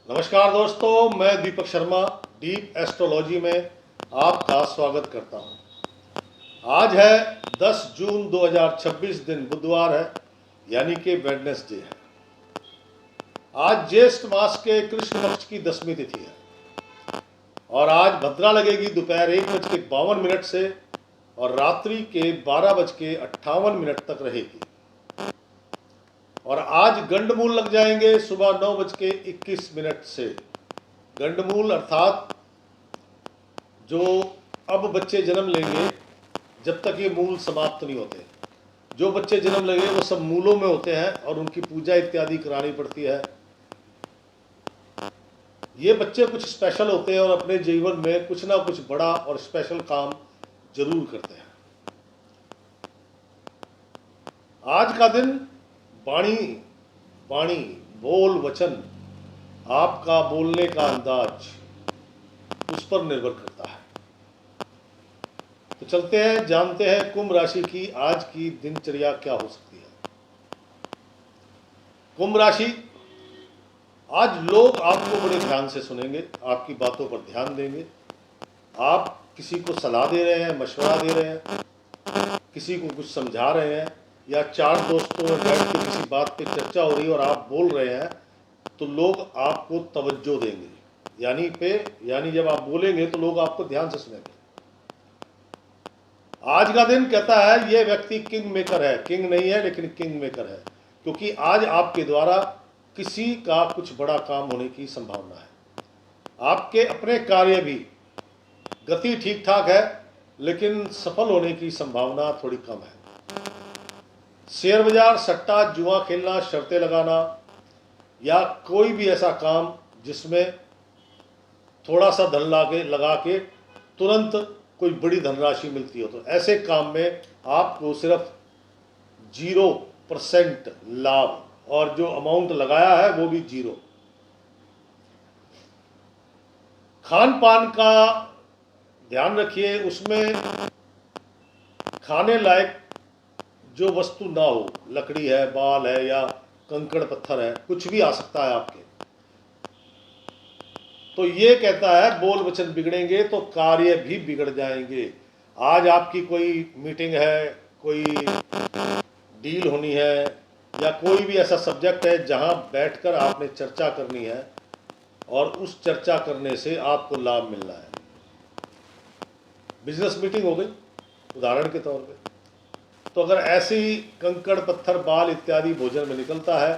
नमस्कार दोस्तों, मैं दीपक शर्मा डीप एस्ट्रोलॉजी में आपका स्वागत करता हूं। आज है 10 जून 2026, दिन बुधवार है, यानी कि वेडनेसडे है। आज ज्येष्ठ मास के कृष्ण पक्ष की 10वीं तिथि है और आज भद्रा लगेगी दोपहर 1:52 से और रात्रि के 12:58 तक रहेगी। और आज गंडमूल लग जाएंगे सुबह 9:21 से। गंडमूल अर्थात जो अब बच्चे जन्म लेंगे, जब तक ये मूल समाप्त नहीं होते, जो बच्चे जन्म लेंगे वो सब मूलों में होते हैं और उनकी पूजा इत्यादि करानी पड़ती है। ये बच्चे कुछ स्पेशल होते हैं और अपने जीवन में कुछ ना कुछ बड़ा और स्पेशल काम जरूर करते हैं। आज का दिन वाणी वाणी बोल वचन, आपका बोलने का अंदाज, उस पर निर्भर करता है। तो चलते हैं, जानते हैं कुंभ राशि की आज की दिनचर्या क्या हो सकती है। कुंभ राशि, आज लोग आपको बड़े ध्यान से सुनेंगे, आपकी बातों पर ध्यान देंगे। आप किसी को सलाह दे रहे हैं, मशवरा दे रहे हैं, किसी को कुछ समझा रहे हैं, या चार दोस्तों में बैठ के किसी बात पे चर्चा हो रही है और आप बोल रहे हैं, तो लोग आपको तवज्जो देंगे। यानी जब आप बोलेंगे तो लोग आपको ध्यान से सुनेंगे। आज का दिन कहता है ये व्यक्ति किंग मेकर है, किंग नहीं है लेकिन किंग मेकर है, क्योंकि आज आपके द्वारा किसी का कुछ बड़ा काम होने की संभावना है। आपके अपने कार्य भी गति ठीक ठाक है, लेकिन सफल होने की संभावना थोड़ी कम है। शेयर बाजार, सट्टा, जुआ खेलना, शर्तें लगाना या कोई भी ऐसा काम जिसमें थोड़ा सा धन लगा के तुरंत कोई बड़ी धनराशि मिलती हो, तो ऐसे काम में आपको सिर्फ 0% लाभ, और जो अमाउंट लगाया है वो भी 0। खान पान का ध्यान रखिए, उसमें खाने लायक जो वस्तु ना हो, लकड़ी है, बाल है या कंकड़ पत्थर है, कुछ भी आ सकता है आपके। तो ये कहता है बोल वचन बिगड़ेंगे तो कार्य भी बिगड़ जाएंगे। आज आपकी कोई मीटिंग है, कोई डील होनी है, या कोई भी ऐसा सब्जेक्ट है जहां बैठकर आपने चर्चा करनी है और उस चर्चा करने से आपको लाभ मिलना है। बिजनेस मीटिंग हो गई उदाहरण के तौर पे, तो अगर ऐसी कंकड़ पत्थर बाल इत्यादि भोजन में निकलता है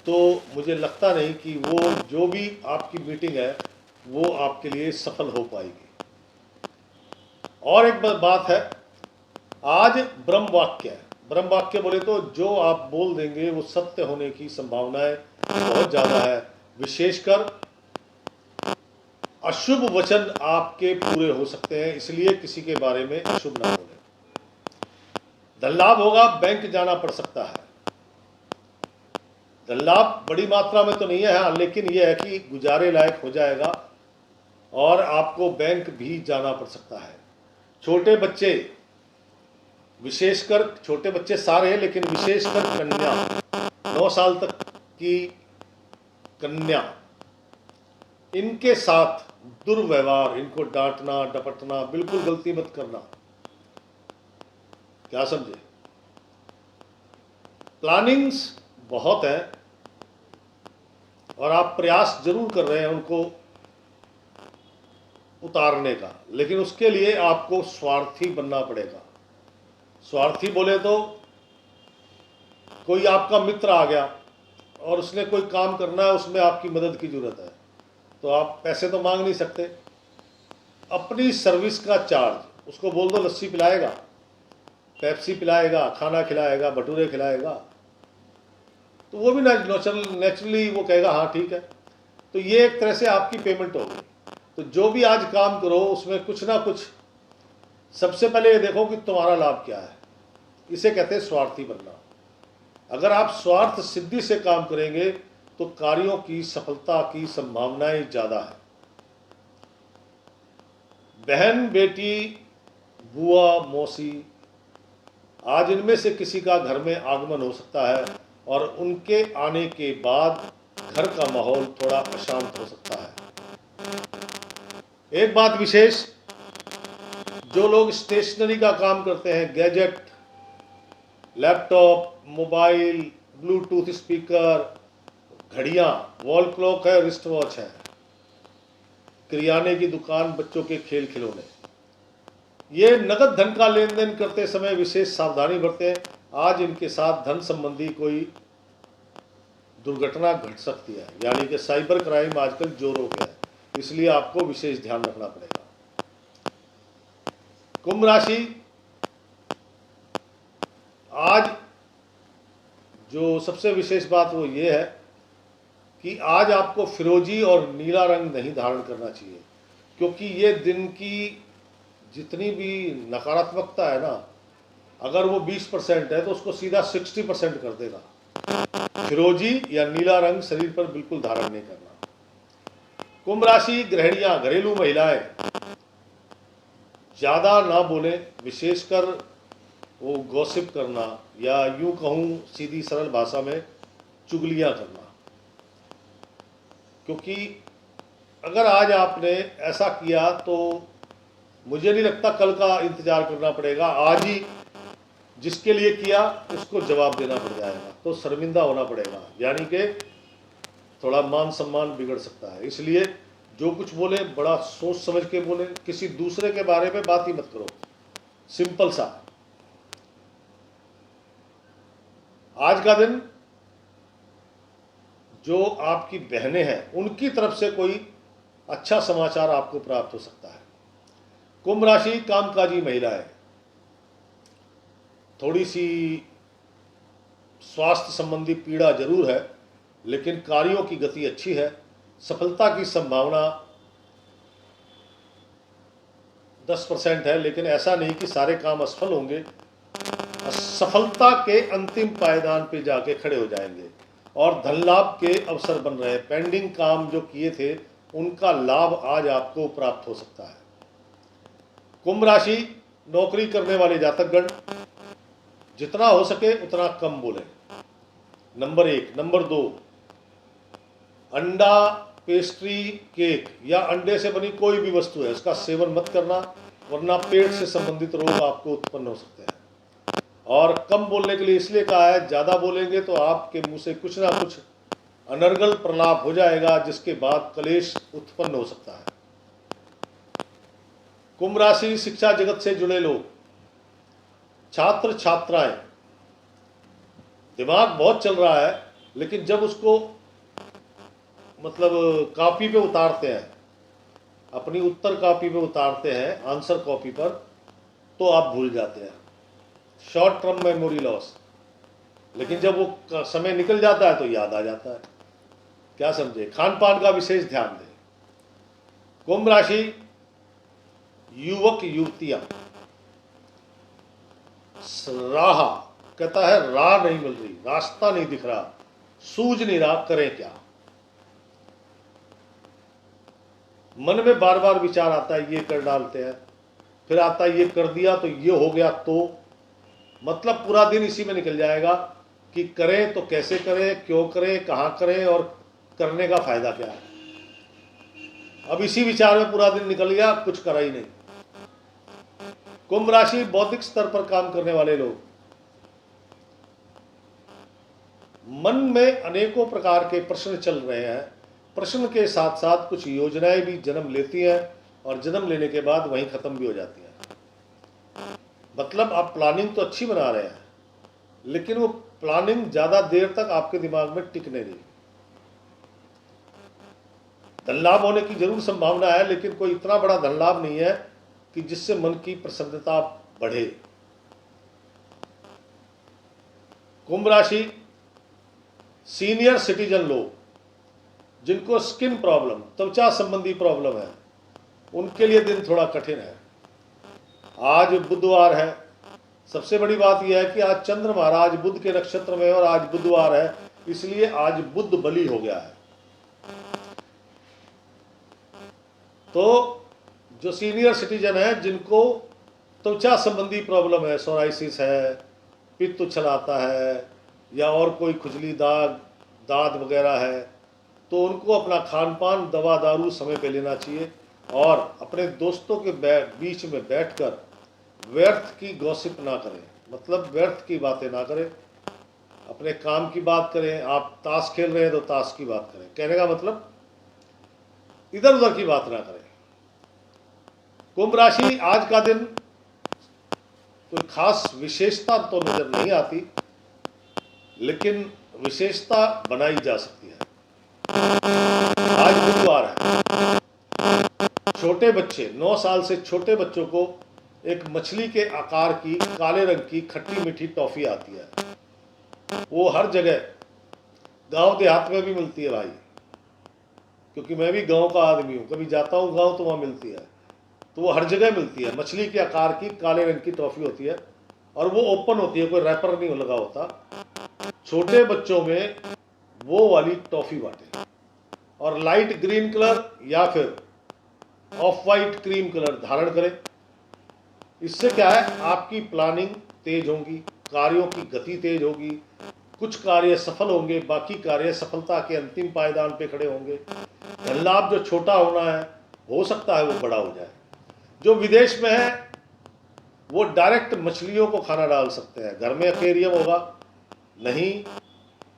तो मुझे लगता नहीं कि वो जो भी आपकी मीटिंग है वो आपके लिए सफल हो पाएगी। और एक बात है, आज ब्रह्म वाक्य है। ब्रह्म वाक्य बोले तो जो आप बोल देंगे वो सत्य होने की संभावनाएं बहुत ज़्यादा है। विशेषकर अशुभ वचन आपके पूरे हो सकते हैं, इसलिए किसी के बारे में अशुभ ना बोले। धन लाभ होगा, बैंक जाना पड़ सकता है। धन लाभ बड़ी मात्रा में तो नहीं है, हाँ, लेकिन यह है कि गुजारे लायक हो जाएगा और आपको बैंक भी जाना पड़ सकता है। छोटे बच्चे, विशेषकर छोटे बच्चे सारे हैं लेकिन विशेषकर कन्या, 9 साल तक की कन्या, इनके साथ दुर्व्यवहार, इनको डांटना डपटना, बिल्कुल गलती मत करना। क्या समझे? प्लानिंग्स बहुत है और आप प्रयास जरूर कर रहे हैं उनको उतारने का, लेकिन उसके लिए आपको स्वार्थी बनना पड़ेगा। स्वार्थी बोले तो कोई आपका मित्र आ गया और उसने कोई काम करना है, उसमें आपकी मदद की जरूरत है, तो आप पैसे तो मांग नहीं सकते। अपनी सर्विस का चार्ज उसको बोल दो, लस्सी पिलाएगा, पेप्सी पिलाएगा, खाना खिलाएगा, भटूरे खिलाएगा, तो वो भी नेचुरली वो कहेगा हाँ ठीक है। तो ये एक तरह से आपकी पेमेंट होगी। तो जो भी आज काम करो उसमें कुछ ना कुछ, सबसे पहले ये देखो कि तुम्हारा लाभ क्या है। इसे कहते हैं स्वार्थी बनना। अगर आप स्वार्थ सिद्धि से काम करेंगे तो कार्यों की सफलता की संभावनाएं ज़्यादा है। बहन, बेटी, बुआ, मौसी, आज इनमें से किसी का घर में आगमन हो सकता है और उनके आने के बाद घर का माहौल थोड़ा अशांत हो सकता है। एक बात विशेष, जो लोग स्टेशनरी का काम करते हैं, gadget, laptop, mobile, Bluetooth speaker, घड़ियां, वॉल क्लॉक है, रिस्ट वॉच है, किराने की दुकान, बच्चों के खेल खिलौने, ये नगद धन का लेन देन करते समय विशेष सावधानी बरतें। आज इनके साथ धन संबंधी कोई दुर्घटना घट सकती है, यानी कि साइबर क्राइम आजकल जोर हो गया है, इसलिए आपको विशेष ध्यान रखना पड़ेगा। कुंभ राशि, आज जो सबसे विशेष बात वो ये है कि आज आपको फिरोजी और नीला रंग नहीं धारण करना चाहिए, क्योंकि ये दिन की जितनी भी नकारात्मकता है ना, अगर वो 20% है तो उसको सीधा 60% कर देगा। फिरोजी या नीला रंग शरीर पर बिल्कुल धारण नहीं करना। कुंभ राशि गृहिणियां, घरेलू महिलाएं ज़्यादा ना बोलें, विशेषकर वो गॉसिप करना या यूं कहूँ सीधी सरल भाषा में चुगलियां करना, क्योंकि अगर आज आपने ऐसा किया तो मुझे नहीं लगता कल का इंतजार करना पड़ेगा, आज ही जिसके लिए किया उसको जवाब देना पड़ जाएगा, तो शर्मिंदा होना पड़ेगा, यानी कि थोड़ा मान सम्मान बिगड़ सकता है। इसलिए जो कुछ बोले बड़ा सोच समझ के बोले, किसी दूसरे के बारे में बात ही मत करो, सिंपल सा। आज का दिन जो आपकी बहनें हैं उनकी तरफ से कोई अच्छा समाचार आपको प्राप्त हो सकता है। कुंभ राशि कामकाजी महिलाएं, थोड़ी सी स्वास्थ्य संबंधी पीड़ा जरूर है, लेकिन कार्यों की गति अच्छी है। सफलता की संभावना 10% है, लेकिन ऐसा नहीं कि सारे काम असफल होंगे। सफलता के अंतिम पायदान पे जाके खड़े हो जाएंगे और धन लाभ के अवसर बन रहे हैं। पेंडिंग काम जो किए थे उनका लाभ आज आपको प्राप्त हो सकता है। कुंभ राशि नौकरी करने वाले जातकगण, जितना हो सके उतना कम बोलें, नंबर 1। नंबर 2, अंडा, पेस्ट्री, केक या अंडे से बनी कोई भी वस्तु है इसका सेवन मत करना, वरना पेट से संबंधित रोग आपको उत्पन्न हो सकते हैं। और कम बोलने के लिए इसलिए कहा है, ज़्यादा बोलेंगे तो आपके मुंह से कुछ ना कुछ अनर्गल प्रलाप हो जाएगा, जिसके बाद कलेश उत्पन्न हो सकता है। कुंभ राशि शिक्षा जगत से जुड़े लोग, छात्र छात्राएं, दिमाग बहुत चल रहा है, लेकिन जब उसको मतलब कॉपी पे उतारते हैं, अपनी उत्तर कॉपी पे उतारते हैं, आंसर कॉपी पर, तो आप भूल जाते हैं, शॉर्ट टर्म मेमोरी लॉस। लेकिन जब वो समय निकल जाता है तो याद आ जाता है। क्या समझे? खान पान का विशेष ध्यान दें। कुंभ राशि युवक युवतियां, राह कहता है, राह नहीं मिल रही, रास्ता नहीं दिख रहा, सूझ नहीं रहा, करें क्या। मन में बार बार विचार आता है, ये कर डालते हैं, फिर आता है ये कर दिया तो ये हो गया, तो मतलब पूरा दिन इसी में निकल जाएगा कि करें तो कैसे करें, क्यों करें, कहाँ करें और करने का फायदा क्या है। अब इसी विचार में पूरा दिन निकल गया, कुछ करा ही नहीं। कुंभ राशि बौद्धिक स्तर पर काम करने वाले लोग, मन में अनेकों प्रकार के प्रश्न चल रहे हैं, प्रश्न के साथ साथ कुछ योजनाएं भी जन्म लेती हैं और जन्म लेने के बाद वहीं खत्म भी हो जाती हैं। मतलब आप प्लानिंग तो अच्छी बना रहे हैं, लेकिन वो प्लानिंग ज़्यादा देर तक आपके दिमाग में टिकने नहीं। धन लाभ होने की जरूर संभावना है, लेकिन कोई इतना बड़ा धन लाभ नहीं है कि जिससे मन की प्रसन्नता बढ़े। कुंभ राशि सीनियर सिटीजन लोग, जिनको स्किन प्रॉब्लम, त्वचा संबंधी प्रॉब्लम है, उनके लिए दिन थोड़ा कठिन है। आज बुधवार है, सबसे बड़ी बात यह है कि आज चंद्र महाराज बुध के नक्षत्र में और आज बुधवार है, इसलिए आज बुध बली हो गया है। तो जो सीनियर सिटीजन है, जिनको त्वचा संबंधी प्रॉब्लम है, सोराइसिस है, पित्त उछल आता है या और कोई खुजली, दाग, दाद वगैरह है, तो उनको अपना खान पान, दवा दारू समय पे लेना चाहिए और अपने दोस्तों के बीच में बैठकर व्यर्थ की गॉसिप ना करें, मतलब व्यर्थ की बातें ना करें। अपने काम की बात करें। आप ताश खेल रहे हैं तो ताश की बात करें। कहने का मतलब इधर उधर की बात ना करें। कुंभ राशि, आज का दिन कोई खास विशेषता तो नजर नहीं आती, लेकिन विशेषता बनाई जा सकती है। आज बुधवार है। छोटे बच्चे, 9 साल से छोटे बच्चों को एक मछली के आकार की काले रंग की खट्टी मीठी टॉफी आती है। वो हर जगह गांव देहात में भी मिलती है भाई, क्योंकि मैं भी गांव का आदमी हूँ, कभी जाता हूँ गांव तो वहाँ मिलती है। तो वो हर जगह मिलती है। मछली के आकार की काले रंग की टॉफी होती है और वो ओपन होती है, कोई रैपर नहीं लगा होता। छोटे बच्चों में वो वाली टॉफी बांटे और लाइट ग्रीन कलर या फिर ऑफ वाइट क्रीम कलर धारण करें। इससे क्या है, आपकी प्लानिंग तेज होगी, कार्यों की गति तेज होगी, कुछ कार्य सफल होंगे, बाकी कार्य सफलता के अंतिम पायदान पे खड़े होंगे। धन लाभ जो छोटा होना है, हो सकता है वो बड़ा हो जाए। जो विदेश में है वो डायरेक्ट मछलियों को खाना डाल सकते हैं। घर में एक्वेरियम होगा, नहीं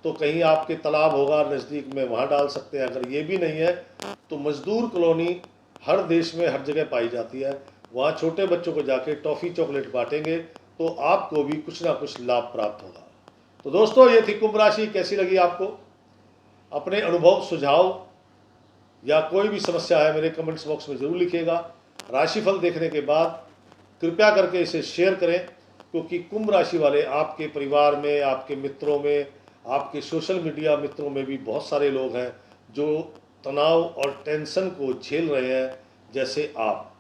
तो कहीं आपके तालाब होगा नज़दीक में, वहाँ डाल सकते हैं। अगर ये भी नहीं है तो मजदूर कॉलोनी हर देश में हर जगह पाई जाती है, वहाँ छोटे बच्चों को जाके टॉफ़ी चॉकलेट बांटेंगे तो आपको भी कुछ ना कुछ लाभ प्राप्त होगा। तो दोस्तों, ये थी कुंभ राशि। कैसी लगी आपको? अपने अनुभव, सुझाव या कोई भी समस्या है मेरे कमेंट्स बॉक्स में ज़रूर लिखिएगा। राशिफल देखने के बाद कृपया करके इसे शेयर करें, क्योंकि कुंभ राशि वाले आपके परिवार में, आपके मित्रों में, आपके सोशल मीडिया मित्रों में भी बहुत सारे लोग हैं जो तनाव और टेंशन को झेल रहे हैं जैसे आप।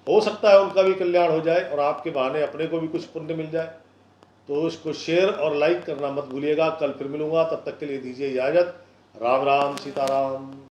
हो सकता है उनका भी कल्याण हो जाए और आपके बहाने अपने को भी कुछ पुण्य मिल जाए। तो इसको शेयर और लाइक करना मत भूलिएगा। कल फिर मिलूंगा, तब तक के लिए दीजिए इजाज़त। राम राम, सीताराम।